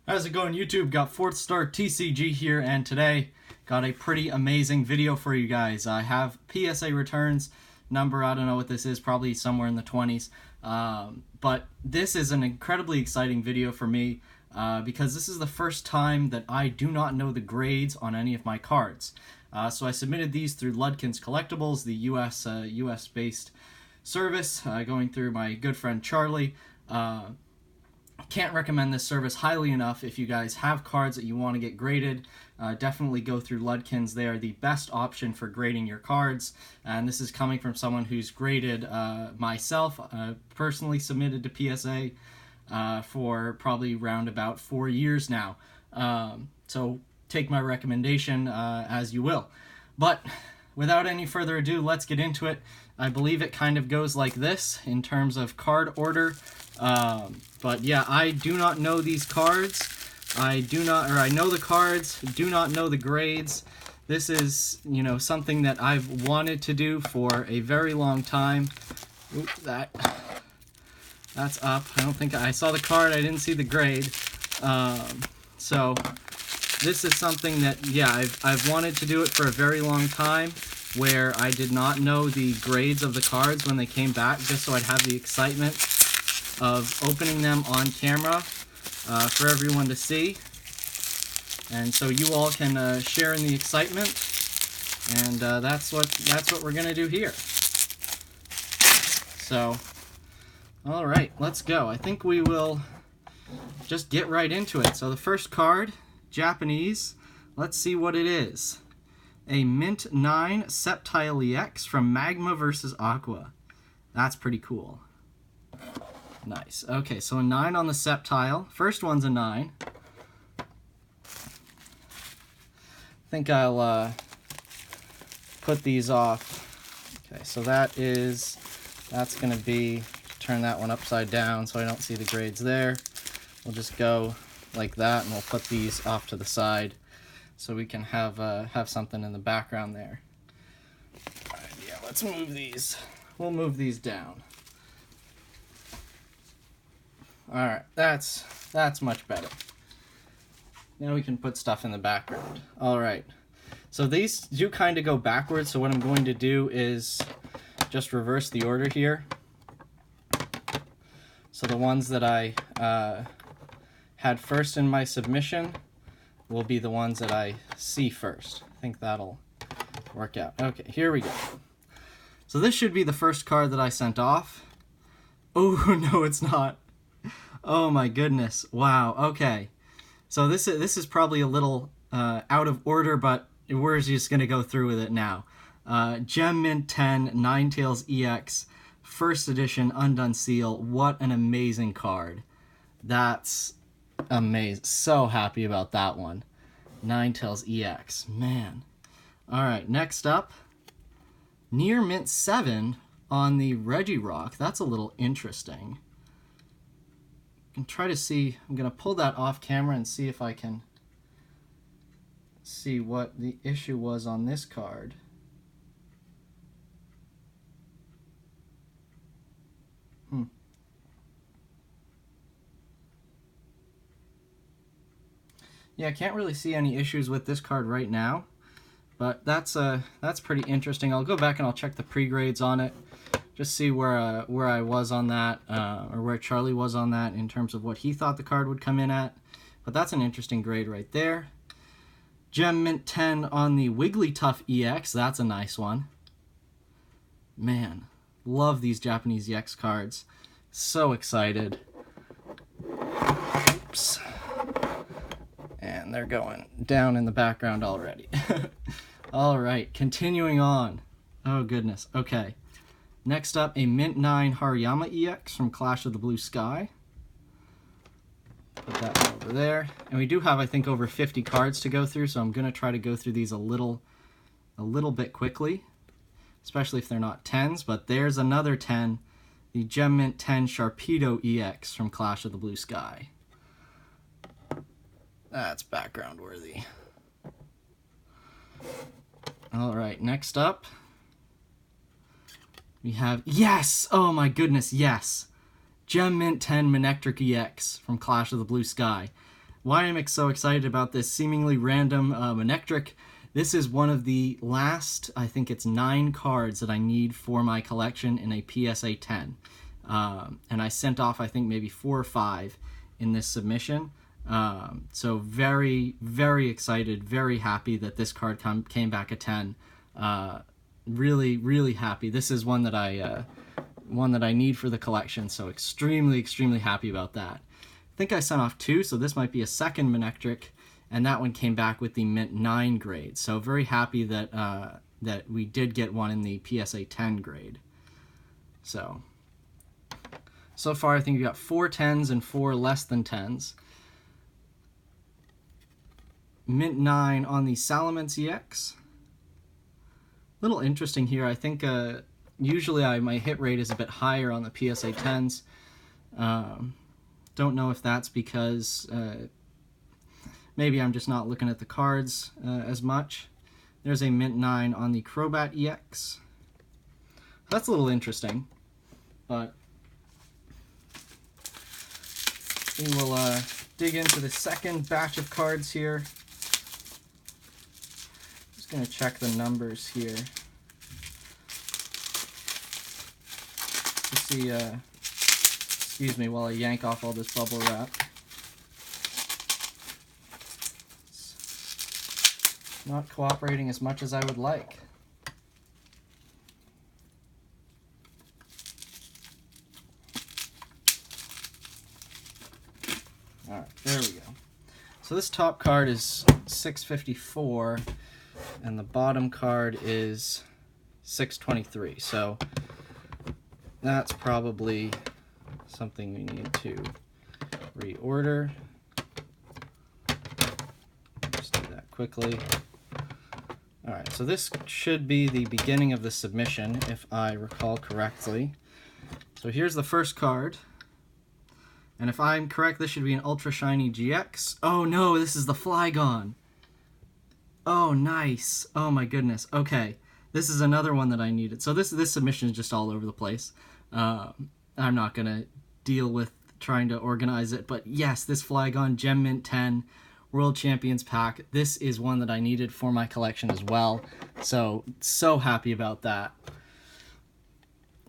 How's it going, YouTube? Got FourthStarTCG here, and today got a pretty amazing video for you guys. I have PSA returns number, I don't know what this is, probably somewhere in the 20s. But this is an incredibly exciting video for me because this is the first time that I do not know the grades on any of my cards. So I submitted these through Ludkins Collectibles, the US-based service, going through my good friend Charlie. Can't recommend this service highly enough. If you guys have cards that you want to get graded, definitely go through Ludkins. They are the best option for grading your cards, and this is coming from someone who's graded myself, personally submitted to PSA for probably around about 4 years now. So take my recommendation as you will. But without any further ado, let's get into it. I believe it kind of goes like this in terms of card order. But yeah, I do not know these cards. I know the cards, do not know the grades. This is, something that I've wanted to do for a very long time. Oop, that's up. I don't think I saw the card, I didn't see the grade. So this is something that, yeah, I've wanted to do it for a very long time, where I did not know the grades of the cards when they came back, just so I'd have the excitement of opening them on camera for everyone to see, and so you all can share in the excitement. And that's what we're gonna do here. So, all right, let's go. I think we will just get right into it. So the first card, Japanese. Let's see what it is. A Mint 9 Sceptile EX from Magma vs. Aqua. That's pretty cool. Nice. Okay, so a 9 on the Sceptile. First one's a 9. I think I'll put these off. Okay, so that's going to be, turn that one upside down so I don't see the grades there. We'll just go like that, and we'll put these off to the side so we can have something in the background there. All right, yeah, let's move these. We'll move these down. Alright, that's much better. Now we can put stuff in the background. Alright, so these do kind of go backwards, so what I'm going to do is just reverse the order here. So the ones that I had first in my submission will be the ones that I see first. I think that'll work out. Okay, here we go. So this should be the first card that I sent off. Oh, no, it's not. Oh my goodness. Wow. Okay. So this is probably a little out of order, but we're just going to go through with it now. Gem Mint 10 Ninetales EX First Edition Undone Seal. What an amazing card. That's amazing. So happy about that one. Ninetales EX. Man. All right. Next up, Near Mint 7 on the Regirock. That's a little interesting. And try to see, I'm going to pull that off camera and see if I can see what the issue was on this card. Yeah, I can't really see any issues with this card right now, but that's pretty interesting. I'll go back and I'll check the pre-grades on it. Just see where I was on that, or where Charlie was on that in terms of what he thought the card would come in at. But that's an interesting grade right there. Gem Mint 10 on the Wigglytuff EX. That's a nice one. Man, love these Japanese EX cards. So excited. Oops. And they're going down in the background already. All right, continuing on. Oh, goodness. Okay. Next up, a Mint 9 Hariyama EX from Clash of the Blue Sky. Put that over there. And we do have, I think, over 50 cards to go through, so I'm going to try to go through these a little bit quickly, especially if they're not 10s. But there's another 10, the Gem Mint 10 Sharpedo EX from Clash of the Blue Sky. That's background worthy. All right, next up, we have, yes! Oh my goodness, yes! Gem Mint 10 Manectric EX from Clash of the Blue Sky. why I'm so excited about this seemingly random Manectric. This is one of the last, I think it's 9 cards that I need for my collection in a PSA 10. And I sent off, I think, maybe 4 or 5 in this submission. So very, very excited, very happy that this card came back a 10. Really, really happy. This is one that I need for the collection, so extremely, extremely happy about that. I think I sent off 2, so this might be a second Manectric, and that one came back with the Mint 9 grade. So very happy that that we did get one in the PSA 10 grade. So far I think we got 4 10s and 4 less than 10s. Mint 9 on the Salamence EX. Little interesting here. I think usually my hit rate is a bit higher on the PSA 10s. Don't know if that's because maybe I'm just not looking at the cards as much. There's a Mint 9 on the Crobat EX. That's a little interesting, but we will dig into the second batch of cards here. Just going to check the numbers here to see, excuse me while I yank off all this bubble wrap. It's not cooperating as much as I would like. Alright, there we go. So this top card is 654, and the bottom card is 623. So that's probably something we need to reorder. Just do that quickly. Alright, so this should be the beginning of the submission, if I recall correctly. So here's the first card. And if I'm correct, this should be an Ultra Shiny GX. Oh no, this is the Flygon. Oh, nice. Oh my goodness. Okay, this is another one that I needed. So this submission is just all over the place. I'm not going to deal with trying to organize it, but yes, this Flygon Gem Mint 10 World Champions pack, this is one that I needed for my collection as well. So happy about that.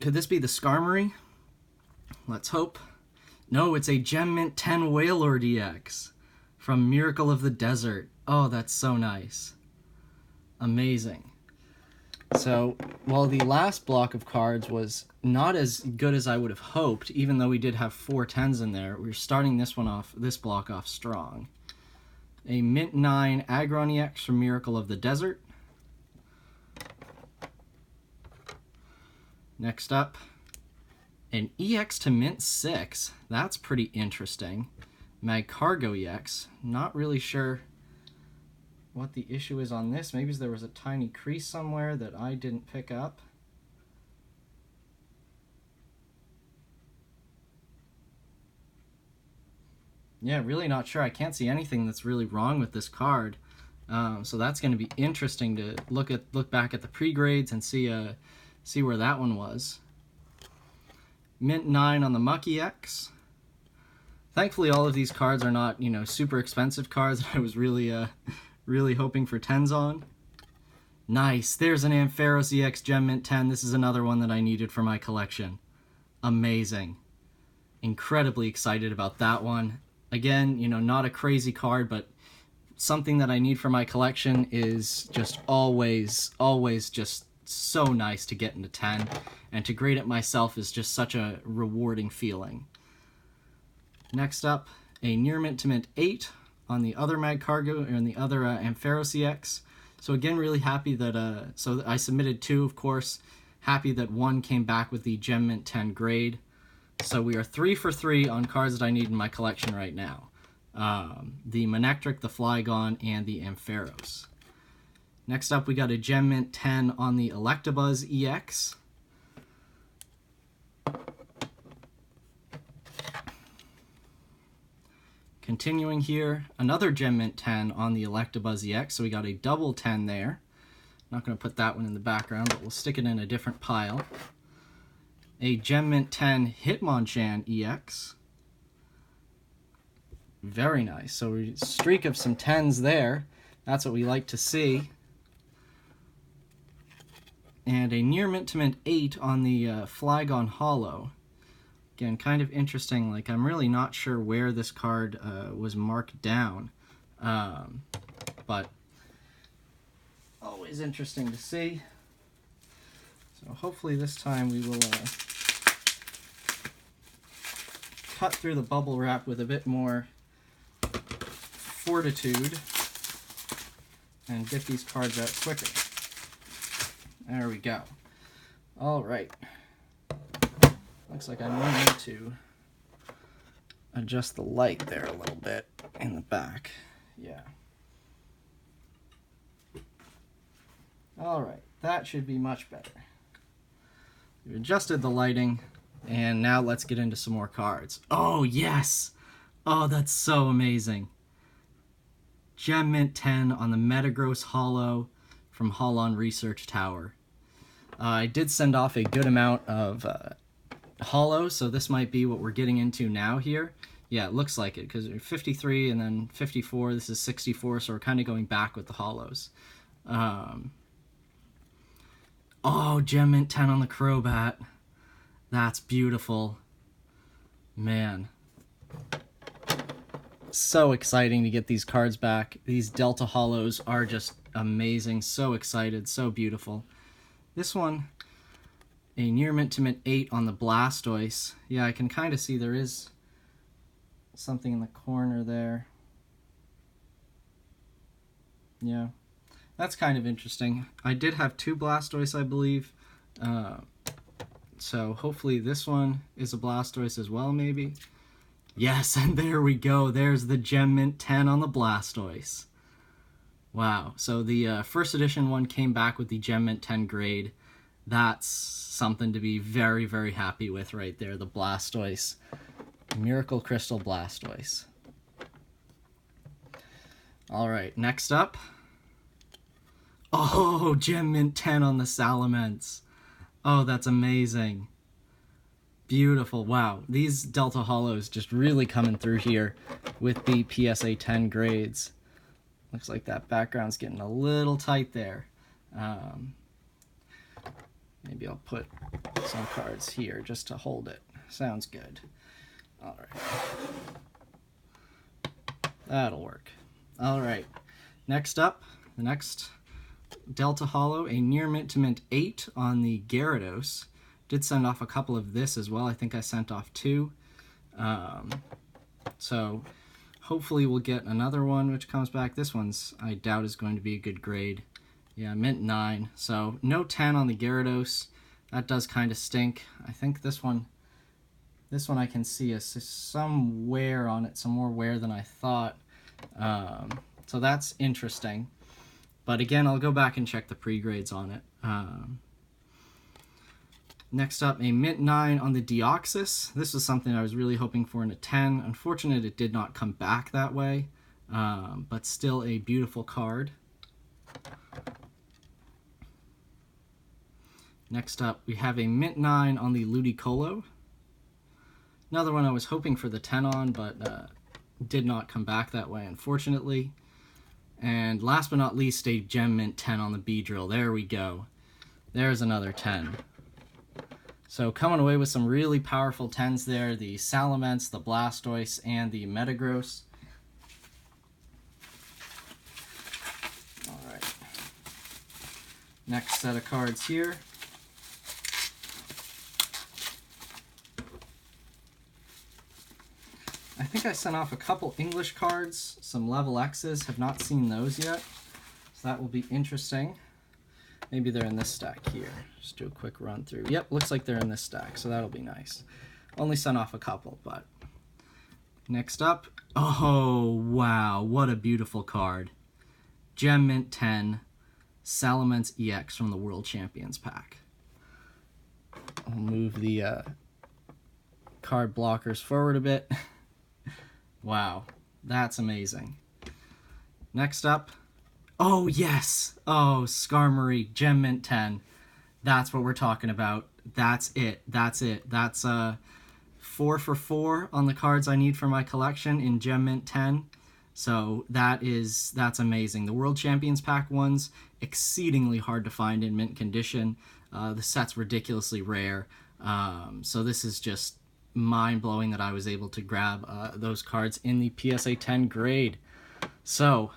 Could this be the Skarmory? Let's hope. No, it's a Gem Mint 10 Wailord EX from Miracle of the Desert. Oh, that's so nice. Amazing. So, while the last block of cards was not as good as I would have hoped, even though we did have 4 10s in there, we're starting this block off strong. A Mint 9 Aggron EX from Miracle of the Desert. Next up, an EX to Mint 6. That's pretty interesting. Magcargo EX. Not really sure what the issue is on this. Maybe there was a tiny crease somewhere that I didn't pick up. Yeah, really not sure. I can't see anything that's really wrong with this card. So that's going to be interesting to look back at the pre-grades and see where that one was. Mint 9 on the Muck EX. Thankfully, all of these cards are not, super expensive cards. I was really hoping for 10s on. Nice. There's an Ampharos EX Gem Mint 10. This is another one that I needed for my collection. Amazing. Incredibly excited about that one. Again, not a crazy card, but something that I need for my collection is just always just so nice to get into 10. And to grade it myself is just such a rewarding feeling. Next up, a Near Mint to Mint 8 on the other Magcargo, or on the other Ampharos EX. So again, really happy that, so I submitted 2, of course. Happy that 1 came back with the Gem Mint 10 grade. So we are 3 for 3 on cards that I need in my collection right now. The Manectric, the Flygon, and the Ampharos. Next up, we got a Gem Mint 10 on the Electabuzz EX. Continuing here, another Gem Mint 10 on the Electabuzz EX, so we got a double 10 there. Not going to put that one in the background, but we'll stick it in a different pile. A Gem Mint 10 Hitmonchan EX. Very nice. So we streak of some 10s there. That's what we like to see. And a near mint to mint 8 on the Flygon Hollow. Again, kind of interesting. Like, I'm really not sure where this card was marked down. But always interesting to see. So hopefully this time we will cut through the bubble wrap with a bit more fortitude and get these cards out quicker. There we go. All right. Looks like I might need to adjust the light there a little bit in the back. Yeah. All right. That should be much better. We've adjusted the lighting, and now let's get into some more cards. Oh, yes! Oh, that's so amazing. Gem Mint 10 on the Metagross Hollow from Holon Research Tower. I did send off a good amount of hollows, so this might be what we're getting into now here. Yeah, it looks like it, because 53 and then 54, this is 64, so we're kind of going back with the hollows. Oh, Gem Mint 10 on the Crobat. That's beautiful. Man. So exciting to get these cards back. These Delta Hollows are just amazing. So excited. So beautiful. This one, a near mint to mint 8 on the Blastoise. Yeah, I can kind of see there is something in the corner there. Yeah, that's kind of interesting. I did have 2 Blastoise, I believe. So hopefully this one is a Blastoise as well, maybe. Yes, and there we go. There's the Gem Mint 10 on the Blastoise. Wow. So the first edition one came back with the Gem Mint 10 grade. That's something to be very, very happy with right there. The Blastoise. Miracle Crystal Blastoise. All right, next up. Oh, Gem Mint 10 on the Salamence. Oh, that's amazing. Beautiful. Wow. These Delta Hollows just really coming through here with the PSA 10 grades. Looks like that background's getting a little tight there. Maybe I'll put some cards here just to hold it. Sounds good. All right. That'll work. All right. Next up, the next Delta Hollow, a near mint to mint 8 on the Gyarados. Did send off a couple of this as well. I think I sent off 2. So hopefully we'll get another one which comes back. This one's, I doubt, is going to be a good grade. Yeah, mint 9. So no 10 on the Gyarados. That does kind of stink. I think this one I can see some wear on it, some more wear than I thought. So that's interesting. But again, I'll go back and check the pre-grades on it. Next up, a mint 9 on the Deoxys. This was something I was really hoping for in a 10. Unfortunate it did not come back that way, but still a beautiful card. Next up, we have a mint 9 on the Ludicolo. Another one I was hoping for the 10 on, but did not come back that way, unfortunately. And last but not least, a Gem Mint 10 on the Beedrill. There we go. There's another 10. So coming away with some really powerful 10s there. The Salamence, the Blastoise, and the Metagross. Alright. Next set of cards here. I think I sent off a couple English cards, some level X's, have not seen those yet, so that will be interesting. Maybe they're in this stack here. Just do a quick run through. Yep, looks like they're in this stack, so that'll be nice. Only sent off a couple, but... Next up, oh wow, what a beautiful card. Gem Mint 10, Salamence EX from the World Champions pack. I'll move the card blockers forward a bit. Wow, that's amazing. Next up, oh yes, oh Skarmory, Gem Mint 10. That's what we're talking about. That's it, that's it. That's 4 for 4 on the cards I need for my collection in Gem Mint 10. So that's amazing. The World Champions Pack ones, exceedingly hard to find in mint condition. The set's ridiculously rare. So this is just mind-blowing that I was able to grab those cards in the PSA 10 grade. So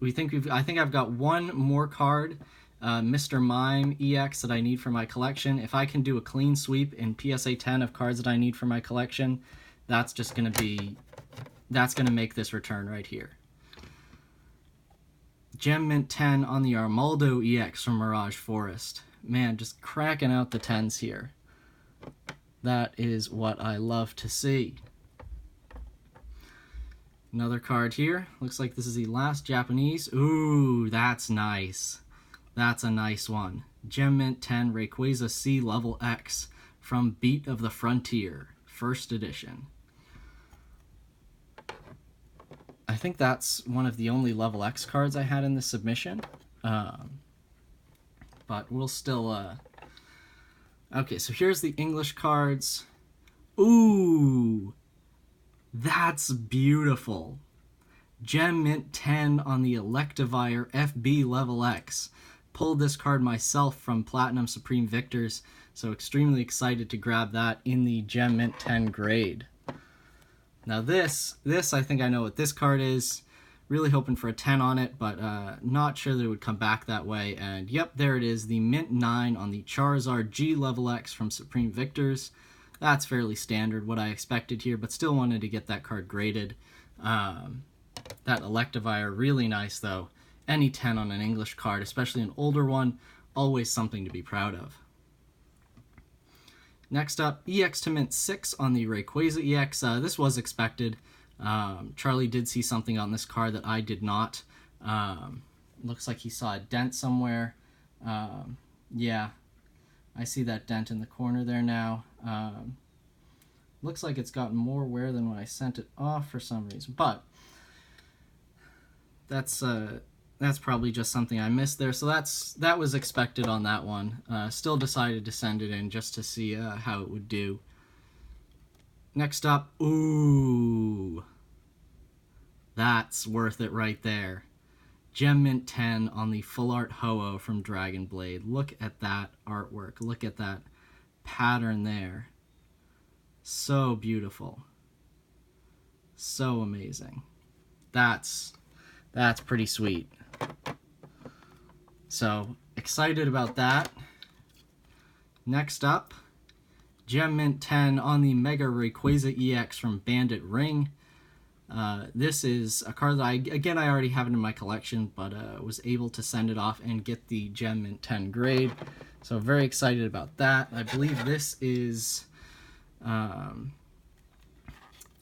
I think I've got one more card, Mr. Mime EX, that I need for my collection. If I can do a clean sweep in PSA 10 of cards that I need for my collection, that's going to make this return right here. Gem Mint 10 on the Armaldo EX from Mirage Forest. Man, just cracking out the 10s here. That is what I love to see. Another card here. Looks like this is the last Japanese. Ooh, that's nice. That's a nice one. Gem Mint 10 Rayquaza C Level X from Beat of the Frontier, first edition. I think that's one of the only Level X cards I had in this submission. But we'll still... Okay, so here's the English cards. Ooh, that's beautiful. Gem Mint 10 on the Electivire FB Level X. Pulled this card myself from Platinum Supreme Victors, so extremely excited to grab that in the Gem Mint 10 grade. Now this I think I know what this card is. Really hoping for a 10 on it, but not sure that it would come back that way. And yep, there it is, the Mint 9 on the Charizard G Level X from Supreme Victors. That's fairly standard, what I expected here, but still wanted to get that card graded. That Electivire, really nice though. Any 10 on an English card, especially an older one, always something to be proud of. Next up, EX to Mint 6 on the Rayquaza EX. This was expected. Charlie did see something on this card that I did not. Looks like he saw a dent somewhere. Yeah, I see that dent in the corner there now. Looks like it's gotten more wear than when I sent it off for some reason, but that's probably just something I missed there. So that was expected on that one. Still decided to send it in just to see how it would do. Next up, ooh, that's worth it right there. Gem Mint 10 on the Full Art Ho-Oh from Dragon Blade. Look at that artwork. Look at that pattern there. So beautiful. So amazing. That's pretty sweet. So excited about that. Next up, Gem Mint 10 on the Mega Rayquaza EX from Bandit Ring. This is a card that I already have it in my collection, but was able to send it off and get the Gem Mint 10 grade. So very excited about that. I believe this is... oh,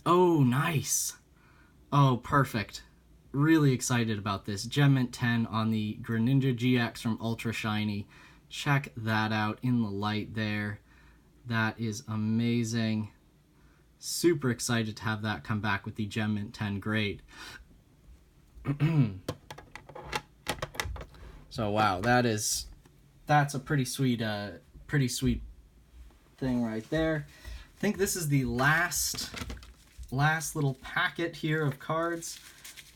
nice. Oh, perfect. Really excited about this. Gem Mint 10 on the Greninja GX from Ultra Shiny. Check that out in the light there. That is amazing. Super excited to have that come back with the Gem Mint 10 grade. So wow, that's a pretty sweet thing right there. I think this is the last little packet here of cards.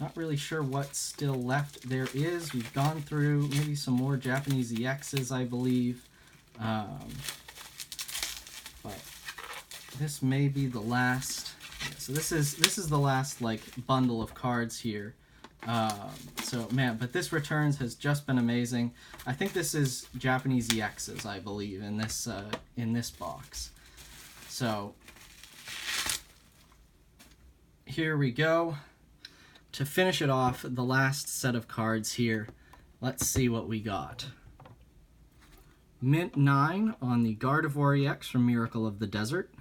Not really sure what's still left there is. We've gone through maybe some more Japanese EXs, I believe. But this may be the last. Yeah, so this is the last like bundle of cards here. So man, but this returns has just been amazing. I think this is Japanese EXs, I believe, in this box. So here we go. To finish it off, the last set of cards here. Let's see what we got. Mint 9 on the Gardevoir EX from Miracle of the Desert.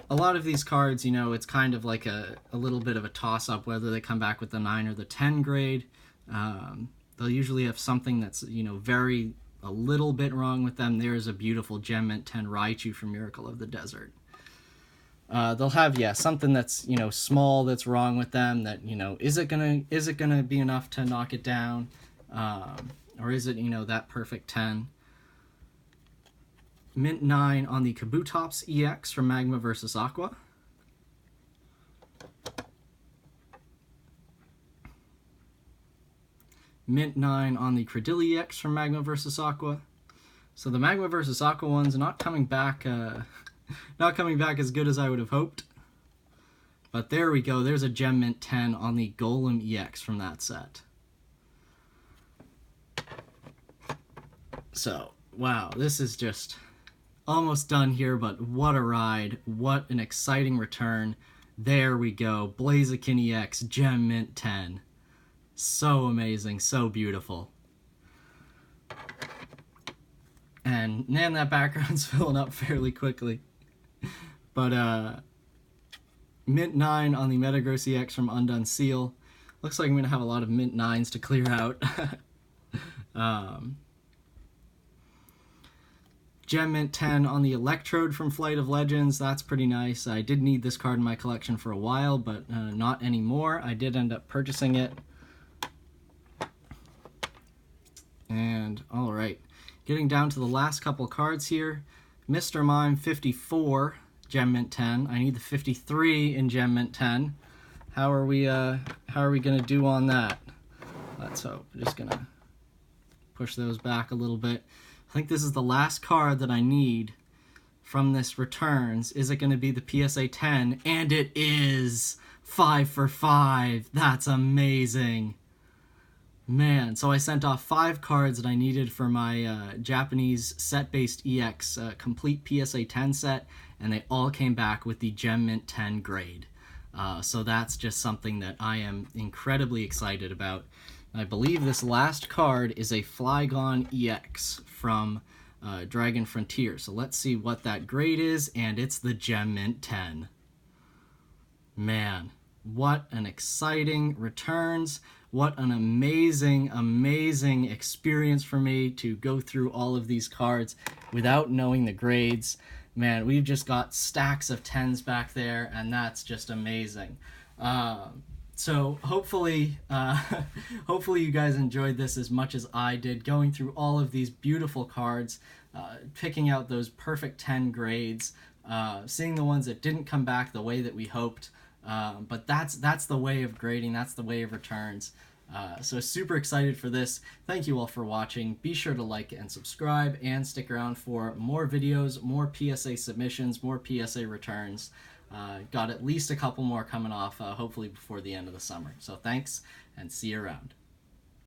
A lot of these cards, you know, it's kind of like a little bit of a toss-up whether they come back with the 9 or the 10 grade. They'll usually have something that's, you know, a little bit wrong with them. There's a beautiful Gem Mint 10 Raichu from Miracle of the Desert. They'll have, yeah, something that's, you know, small that's wrong with them that, you know, is it gonna be enough to knock it down? Or is it, you know, that perfect 10? Mint 9 on the Kabutops EX from Magma vs. Aqua. Mint 9 on the Cradily EX from Magma vs. Aqua. So the Magma vs. Aqua ones not coming back as good as I would have hoped. But there we go. There's a Gem Mint 10 on the Golem EX from that set. So, wow, this is just almost done here, but what a ride. What an exciting return. There we go. Blaziken EX, Gem Mint 10. So amazing, so beautiful. And man, that background's filling up fairly quickly. But Mint 9 on the Metagross EX from Undone Seal. Looks like I'm going to have a lot of Mint 9s to clear out. Gem Mint 10 on the Electrode from Flight of Legends. That's pretty nice. I did need this card in my collection for a while, but not anymore. I did end up purchasing it. And, alright. Getting down to the last couple cards here. Mr. Mime 54, Gem Mint 10. I need the 53 in Gem Mint 10. How are we gonna do on that? Let's hope. I'm just gonna push those back a little bit. I think this is the last card that I need from this returns. Is it gonna be the PSA 10? And it is! 5 for 5. That's amazing. Man, so I sent off 5 cards that I needed for my Japanese set-based EX complete PSA 10 set, and they all came back with the Gem Mint 10 grade. So that's just something that I am incredibly excited about. I believe this last card is a Flygon EX from Dragon Frontier. So let's see what that grade is, and it's the Gem Mint 10. Man, what an exciting returns. What an amazing, amazing experience for me to go through all of these cards without knowing the grades. Man, we've just got stacks of 10s back there, and that's just amazing. So hopefully, hopefully you guys enjoyed this as much as I did, going through all of these beautiful cards, picking out those perfect 10 grades, seeing the ones that didn't come back the way that we hoped. But that's the way of grading, that's the way of returns. So super excited for this. Thank you all for watching. Be sure to like and subscribe, and stick around for more videos, more PSA submissions, more PSA returns. Got at least a couple more coming off, hopefully before the end of the summer. So thanks, and see you around.